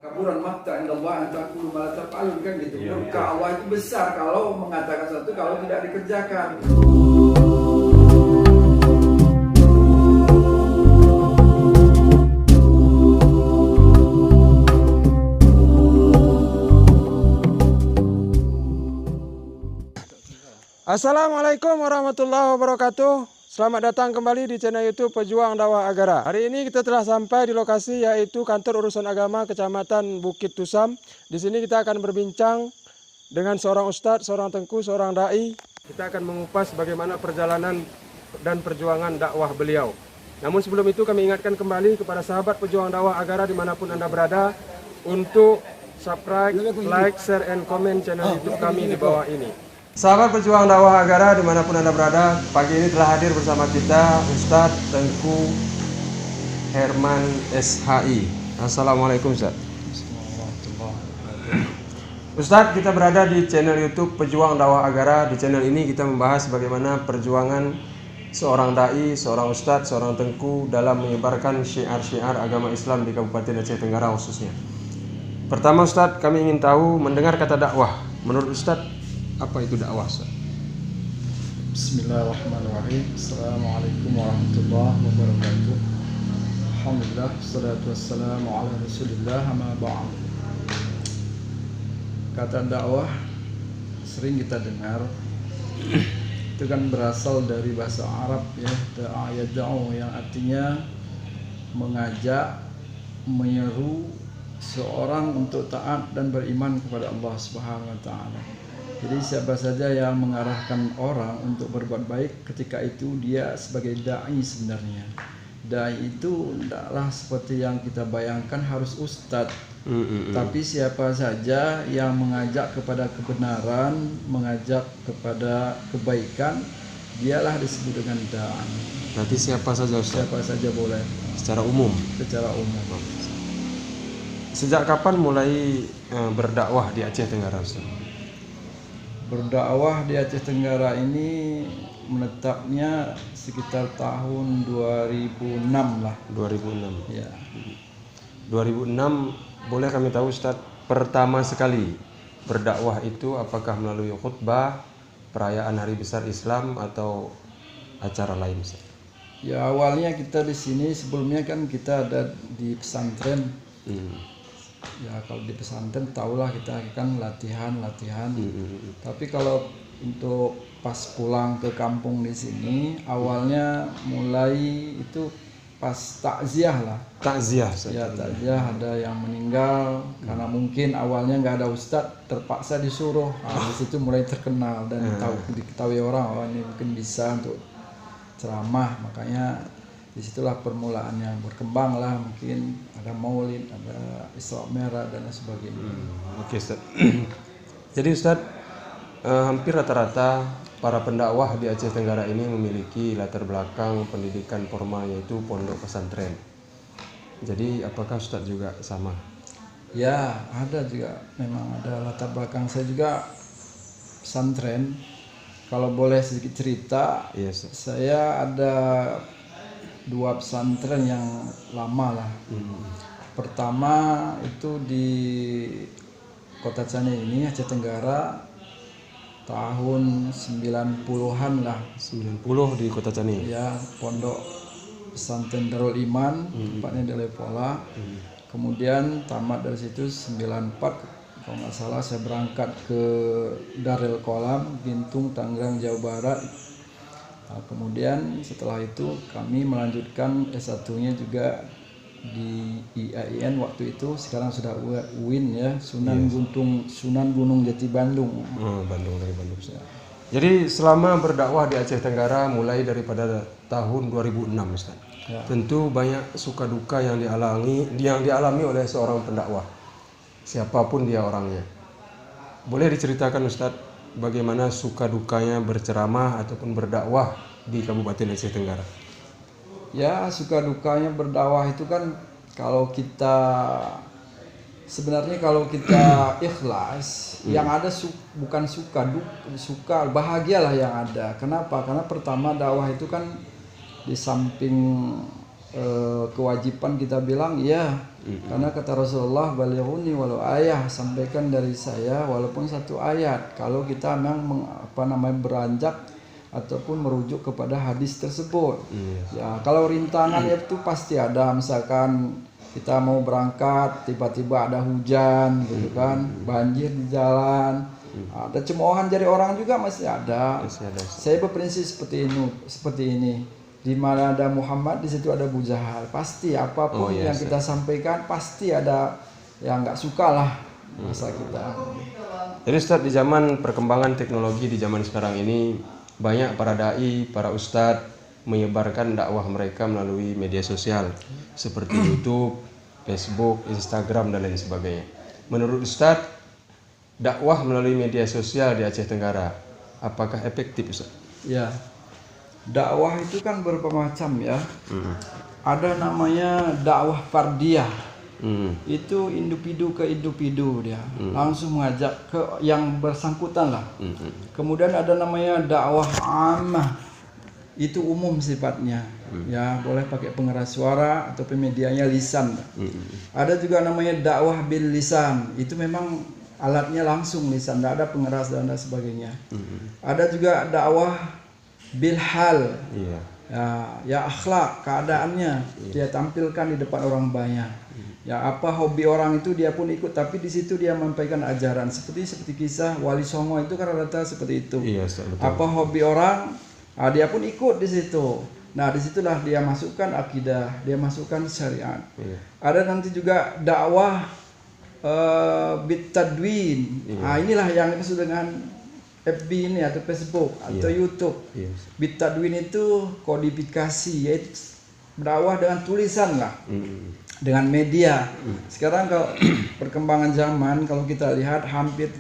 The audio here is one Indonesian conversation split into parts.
Kaburan makta indallah an taqulu ma la taf'alun kan gitu. Iya, Murka iya. Allah itu besar kalau mengatakan sesuatu kalau tidak dikerjakan. Assalamualaikum warahmatullahi wabarakatuh. Selamat datang kembali di channel YouTube Pejuang Dakwah Agara. Hari ini kita telah sampai di lokasi yaitu Kantor Urusan Agama Kecamatan Bukit Tusam. Di sini kita akan berbincang dengan seorang ustadz, seorang tengku, seorang dai. Kita akan mengupas bagaimana perjalanan dan perjuangan dakwah beliau. Namun sebelum itu kami ingatkan kembali kepada sahabat Pejuang Dakwah Agara dimanapun Anda berada untuk subscribe, like, share, and comment channel YouTube kami di bawah ini. Sahabat Pejuang Dakwah Agara dimanapun Anda berada, pagi ini telah hadir bersama kita Ustadz Tengku Herman SHI. Assalamualaikum Ustadz. Ustadz, kita berada di channel YouTube Pejuang Dakwah Agara. Di channel ini kita membahas bagaimana perjuangan seorang dai, seorang ustadz, seorang tengku dalam menyebarkan syiar-syiar agama Islam di Kabupaten Aceh Tenggara khususnya. Pertama Ustadz, kami ingin tahu mendengar kata dakwah. Menurut Ustadz, apa itu dakwah, Ustaz? Bismillahirrahmanirrahim. Assalamualaikum warahmatullahi wabarakatuh. Alhamdulillah, salatu wassalamu ala rasulillah, amma ba'd. Kata dakwah sering kita dengar, itu kan berasal dari bahasa Arab ya, da'a yad'u, yang artinya mengajak, menyeru seorang untuk taat dan beriman kepada Allah Subhanahu wa taala. Jadi siapa saja yang mengarahkan orang untuk berbuat baik, ketika itu dia sebagai dai sebenarnya. Dai itu tidaklah seperti yang kita bayangkan harus ustadz, tapi siapa saja yang mengajak kepada kebenaran, mengajak kepada kebaikan, dialah disebut dengan dai. Berarti siapa saja, Ustaz? Siapa saja boleh. Secara umum. Secara umum. Sejak kapan mulai berdakwah di Aceh Tenggara, Ustaz? Berdakwah di Aceh Tenggara ini menetapnya sekitar tahun 2006 lah. 2006. Ya. 2006, boleh kami tahu Ustaz, pertama sekali berdakwah itu apakah melalui khutbah, perayaan hari besar Islam atau acara lain, Ustaz? Ya, awalnya kita di sini sebelumnya kan kita ada di pesantren. Ya, kalau di pesantren tahulah kita kan latihan. Tapi kalau untuk pas pulang ke kampung di sini, awalnya mulai itu pas takziah lah. Takziah, Ya, takziah, ada yang meninggal karena mungkin awalnya nggak ada ustadz, terpaksa disuruh. Nah, di situ mulai terkenal dan diketahui orang, oh ini mungkin bisa untuk ceramah, makanya disitulah permulaan yang berkembang lah, mungkin ada maulid, ada Isra Merah dan sebagainya. Oke, Ustaz. Jadi Ustaz, hampir rata-rata para pendakwah di Aceh Tenggara ini memiliki latar belakang pendidikan formal yaitu pondok pesantren. Jadi apakah Ustaz juga sama? Ya, ada juga, memang ada latar belakang saya juga pesantren. Kalau boleh sedikit cerita, Yes. saya ada dua pesantren yang lama lah. Pertama itu di Kota Cani ini, Aceh Tenggara, tahun 90-an lah. 90 di Kota Cani. Ya, pondok pesantren Darul Iman, tempatnya di Lepola. Kemudian tamat dari situ 94, kalau nggak salah saya berangkat ke Darul Kolam, Gintung, Tangerang, Jawa Barat. Nah, kemudian setelah itu kami melanjutkan S1-nya juga di IAIN waktu itu, sekarang sudah UIN ya, Sunan Gunung Jati Bandung. Bandung, dari Bandung. Jadi selama berdakwah di Aceh Tenggara mulai daripada tahun 2006, Ustaz. Ya. Tentu banyak suka duka yang dialami oleh seorang pendakwah. Siapapun dia orangnya. Boleh diceritakan Ustaz, bagaimana suka dukanya berceramah ataupun berdakwah di Kabupaten Aceh Tenggara? Ya, suka dukanya berdakwah itu kan kalau kita sebenarnya kalau kita ikhlas, yang ada bukan suka bahagialah yang ada. Kenapa? Karena pertama dakwah itu kan di samping kewajiban kita bilang iya, karena kata Rasulullah, balighuni walau ayah, sampaikan dari saya walaupun satu ayat. Kalau kita memang beranjak ataupun merujuk kepada hadis tersebut. Ya, kalau rintangan itu pasti ada, misalkan kita mau berangkat tiba-tiba ada hujan gitu kan, banjir di jalan, ada cemoohan dari orang juga masih ada. Saya berprinsip seperti ini. Di mana ada Muhammad, di situ ada Abu Jahal. Pasti apapun yang kita sampaikan pasti ada yang nggak suka lah masa kita. Jadi Ustadz, di zaman perkembangan teknologi di zaman sekarang ini, banyak para dai, para ustadz menyebarkan dakwah mereka melalui media sosial seperti YouTube, Facebook, Instagram dan lain sebagainya. Menurut Ustadz, dakwah melalui media sosial di Aceh Tenggara apakah efektif, Ustadz? Ya, dakwah itu kan bermacam ya. Ada namanya dakwah fardiyah. Itu individu ke individu dia, langsung mengajak ke yang bersangkutan lah. Kemudian ada namanya dakwah ammah, itu umum sifatnya. Ya, boleh pakai pengeras suara ataupun medianya lisan. Ada juga namanya dakwah bil lisan, itu memang alatnya langsung lisan, tidak ada pengeras dan sebagainya. Ada juga dakwah bil hal, ya akhlak, keadaannya dia tampilkan di depan orang banyak. Ya, apa hobi orang itu dia pun ikut, tapi di situ dia menyampaikan ajaran seperti kisah Wali Songo itu kan rata seperti itu. Apa hobi orang, dia pun ikut di situ. Nah, disitulah dia masukkan akidah, dia masukkan syariat. Ada nanti juga dakwah bitadwin. Inilah yang dimaksud dengan FB ini atau Facebook atau YouTube. Bitadwin itu kodifikasi, yaitu dakwah dengan tulisan lah. Dengan media. Sekarang kalau perkembangan zaman, kalau kita lihat hampir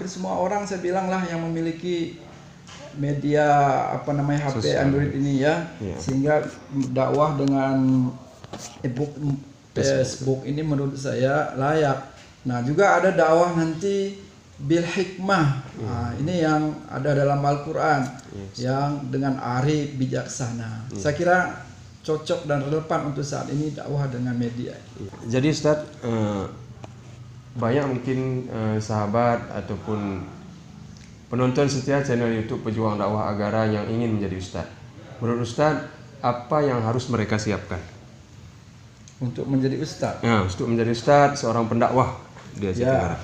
semua orang saya bilang lah yang memiliki media HP sosial, Android ini ya, sehingga dakwah dengan Facebook ini menurut saya layak. Nah, juga ada dakwah nanti bil hikmah. Ini yang ada dalam Al-Qur'an, yang dengan arif bijaksana. Saya kira cocok dan relevan untuk saat ini dakwah dengan media. Jadi Ustadz, banyak mungkin sahabat ataupun penonton setia channel YouTube Pejuang Dakwah Agara yang ingin menjadi Ustadz. Menurut Ustadz, apa yang harus mereka siapkan untuk menjadi Ustadz? Untuk menjadi Ustadz, seorang pendakwah di Aceh Tenggara.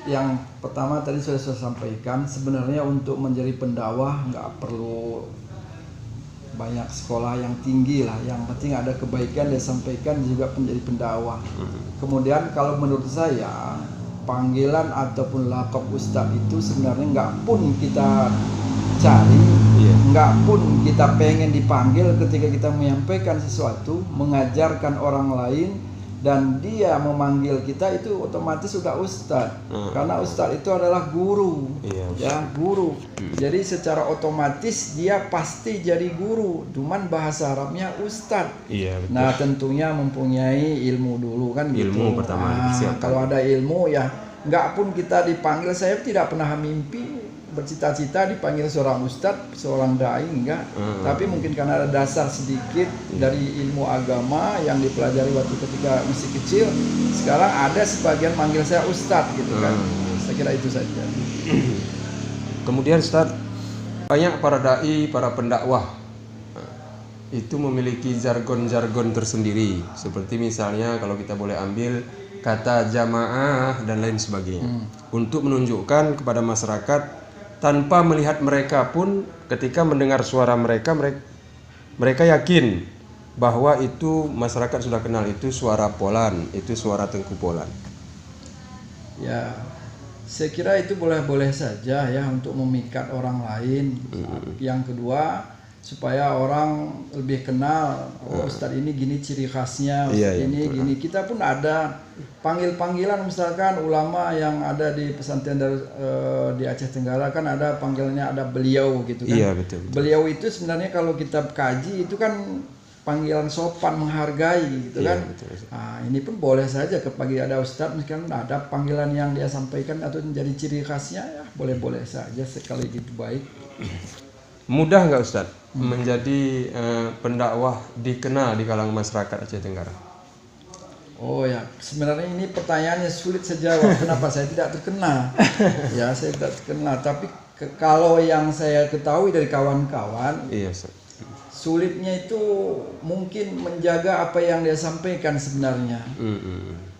Yang pertama tadi sudah saya sampaikan, sebenarnya untuk menjadi pendakwah nggak perlu banyak sekolah yang tinggi lah, yang penting ada kebaikan dia sampaikan juga menjadi pendakwah. Kemudian kalau menurut saya panggilan ataupun lakop ustadz itu sebenarnya nggak pun kita cari, nggak pun kita pengen dipanggil. Ketika kita menyampaikan sesuatu, mengajarkan orang lain dan dia memanggil kita, itu otomatis sudah ustadz. Karena ustadz itu adalah guru, guru. Jadi secara otomatis dia pasti jadi guru, cuman bahasa Arabnya ustadz. Nah, tentunya mempunyai ilmu dulu kan, ilmu gitu. Pertama. Kalau ada ilmu ya nggak pun kita dipanggil. Saya tidak pernah mimpi bercita-cita dipanggil seorang ustadz, seorang dai, enggak. Tapi mungkin karena ada dasar sedikit dari ilmu agama yang dipelajari waktu ketika masih kecil, sekarang ada sebagian manggil saya ustadz gitu kan. Saya kira itu saja. Kemudian Ustadz, banyak para dai, para pendakwah itu memiliki jargon-jargon tersendiri, seperti misalnya kalau kita boleh ambil kata jamaah dan lain sebagainya, untuk menunjukkan kepada masyarakat tanpa melihat mereka pun, ketika mendengar suara mereka yakin bahwa itu masyarakat sudah kenal, itu suara Polan, itu suara Tengku Polan. Ya, saya kira itu boleh-boleh saja ya untuk memikat orang lain. Yang kedua, supaya orang lebih kenal, Ustadz ini gini ciri khasnya, gini. Kita pun ada panggilan misalkan ulama yang ada di pesantren di Aceh Tenggara kan ada panggilannya, ada beliau gitu kan. Betul. Beliau itu sebenarnya kalau kita kaji itu kan panggilan sopan, menghargai gitu kan. Betul. Nah, ini pun boleh saja kepada ada Ustadz, misalkan ada panggilan yang dia sampaikan atau menjadi ciri khasnya, ya boleh-boleh saja sekali gitu baik. Mudah nggak Ustadz menjadi pendakwah dikenal di kalangan masyarakat Aceh Tenggara? Oh ya, sebenarnya ini pertanyaannya sulit saya jawab. Kenapa saya tidak terkenal? Ya, saya tidak terkenal. Tapi kalau yang saya ketahui dari kawan-kawan, Iya Ustadz. sulitnya itu mungkin menjaga apa yang dia sampaikan sebenarnya.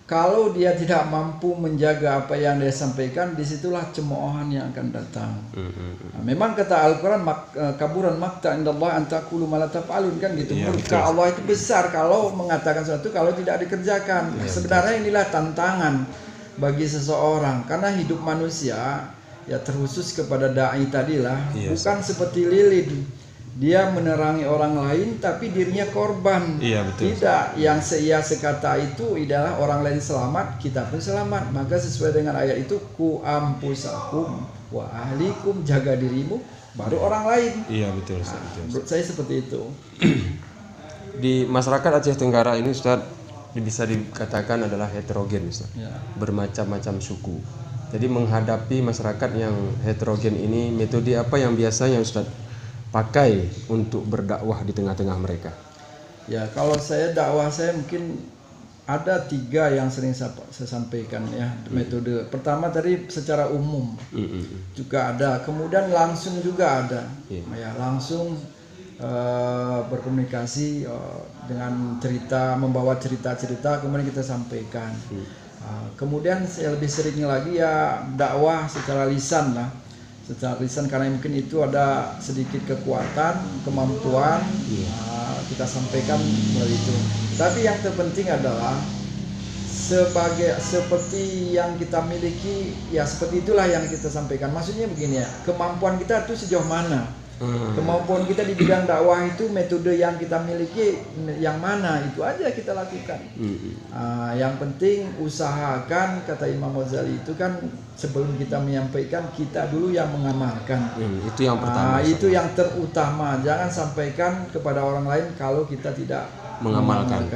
Kalau dia tidak mampu menjaga apa yang dia sampaikan, disitulah cemoohan yang akan datang. Nah, memang kata Al-Quran, kaburan makta indallah antakulu malataf'alun, kan gitu. Iya, Murka betul. Allah itu besar kalau mengatakan sesuatu kalau tidak dikerjakan. Iya, Sebenarnya inilah tantangan bagi seseorang, karena hidup manusia ya terkhusus kepada dai tadilah, Iya, bukan seperti lilin. Dia menerangi orang lain tapi dirinya korban. Iya, betul. Tidak, yang seia sekata itu adalah orang lain selamat, kita pun selamat. Maka sesuai dengan ayat itu, ku ampusakum wa ahlikum, jaga dirimu baru orang lain. Iya betul Ustadz. Nah, menurut saya seperti itu. Di masyarakat Aceh Tenggara ini Ustadz bisa dikatakan adalah heterogen Ustadz. Ya. Bermacam-macam suku. Jadi menghadapi masyarakat yang heterogen ini, metode apa yang biasanya Ustadz pakai untuk berdakwah di tengah-tengah mereka? Ya, kalau saya dakwah saya mungkin ada 3 yang sering saya sampaikan ya, metode. Pertama tadi secara umum juga ada, kemudian langsung juga ada. Ya, langsung berkomunikasi dengan cerita, membawa cerita-cerita kemudian kita sampaikan. Kemudian lebih sering lagi ya dakwah secara lisan lah. Secara lisan, karena mungkin itu ada sedikit kekuatan, kemampuan, kita sampaikan melalui itu. Tapi yang terpenting adalah seperti yang kita miliki, ya seperti itulah yang kita sampaikan. Maksudnya begini ya, kemampuan kita itu sejauh mana? Kemampuan kita di bidang dakwah itu, metode yang kita miliki yang mana, itu aja kita lakukan. Yang penting usahakan, kata Imam Ghazali itu kan, sebelum kita menyampaikan, kita dulu yang mengamalkan. Itu yang pertama. Itu yang terutama. Jangan sampaikan kepada orang lain kalau kita tidak mengamalkan.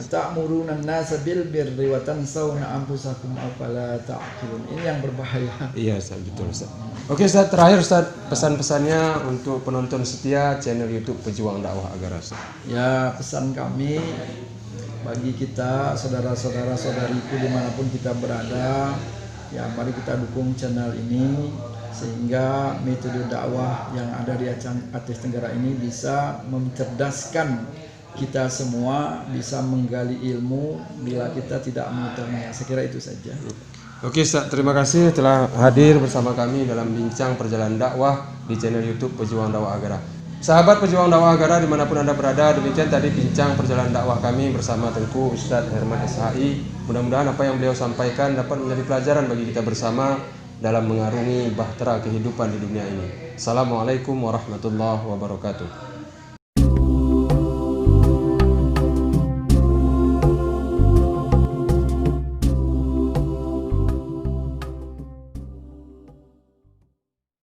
Ta'muruna an-nasa bil birri wa tansawna anfusakum afala ta'qilun. Ini yang berbahaya. Iya Ustaz, betul Ustaz. Oke Ustaz, terakhir Ustaz, pesan-pesannya untuk penonton setia channel YouTube Pejuang Dakwah Agara Ustaz. Ya, pesan kami bagi kita, saudara-saudara saudariku dimanapun kita berada, ya mari kita dukung channel ini sehingga metode dakwah yang ada di Aceh Tenggara ini bisa mencerdaskan kita semua, bisa menggali ilmu bila kita tidak mengetahuinya. Saya kira itu saja. Oke Ustaz, terima kasih telah hadir bersama kami dalam bincang perjalanan dakwah di channel YouTube Pejuang Dakwah Agara. Sahabat Pejuang Dakwah Agara dimanapun Anda berada, demikian tadi bincang perjalanan dakwah kami bersama Tengku Ustadz Herman SHI. Mudah-mudahan apa yang beliau sampaikan dapat menjadi pelajaran bagi kita bersama dalam mengarungi bahtera kehidupan di dunia ini. Assalamualaikum warahmatullahi wabarakatuh.